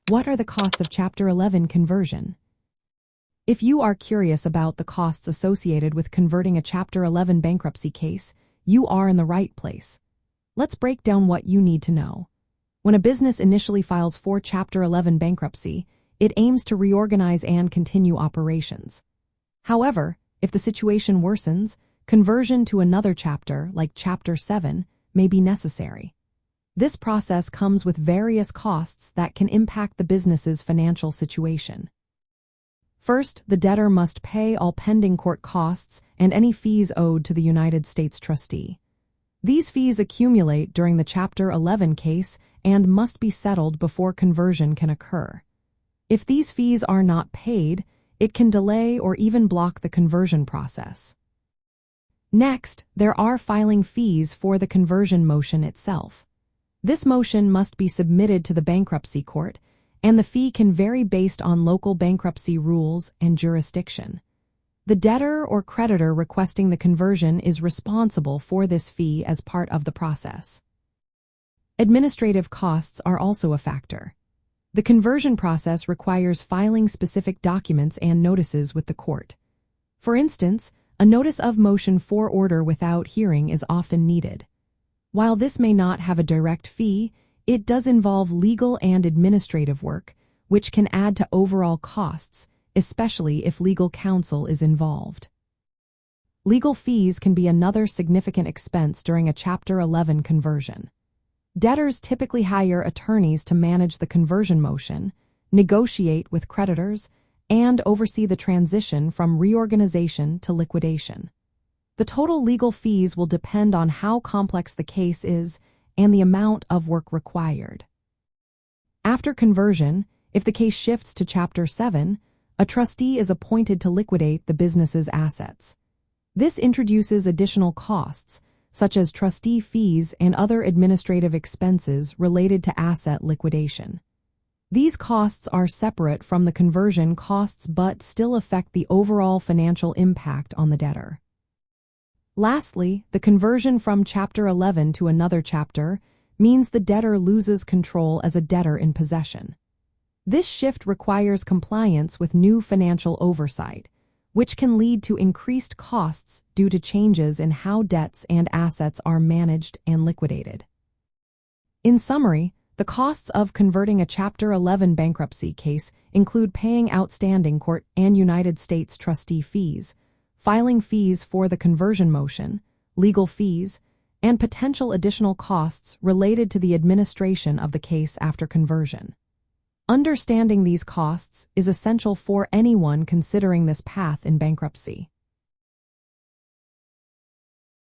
What are the costs of Chapter 11 conversion? If you are curious about the costs associated with converting a Chapter 11 bankruptcy case, you are in the right place. Let's break down what you need to know. When a business initially files for Chapter 11 bankruptcy, it aims to reorganize and continue operations. However, if the situation worsens, conversion to another chapter, like Chapter 7, may be necessary. This process comes with various costs that can impact the business's financial situation. First, the debtor must pay all pending court costs and any fees owed to the United States trustee. These fees accumulate during the Chapter 11 case and must be settled before conversion can occur. If these fees are not paid, it can delay or even block the conversion process. Next, there are filing fees for the conversion motion itself. This motion must be submitted to the bankruptcy court, and the fee can vary based on local bankruptcy rules and jurisdiction. The debtor or creditor requesting the conversion is responsible for this fee as part of the process. Administrative costs are also a factor. The conversion process requires filing specific documents and notices with the court. For instance, a notice of motion for order without hearing is often needed. While this may not have a direct fee, it does involve legal and administrative work, which can add to overall costs, especially if legal counsel is involved. Legal fees can be another significant expense during a Chapter 11 conversion. Debtors typically hire attorneys to manage the conversion motion, negotiate with creditors, and oversee the transition from reorganization to liquidation. The total legal fees will depend on how complex the case is and the amount of work required. After conversion, if the case shifts to Chapter 7, a trustee is appointed to liquidate the business's assets. This introduces additional costs, such as trustee fees and other administrative expenses related to asset liquidation. These costs are separate from the conversion costs but still affect the overall financial impact on the debtor. Lastly, the conversion from Chapter 11 to another chapter means the debtor loses control as a debtor in possession. This shift requires compliance with new financial oversight, which can lead to increased costs due to changes in how debts and assets are managed and liquidated. In summary, the costs of converting a Chapter 11 bankruptcy case include paying outstanding court and United States trustee fees, filing fees for the conversion motion, legal fees, and potential additional costs related to the administration of the case after conversion. Understanding these costs is essential for anyone considering this path in bankruptcy.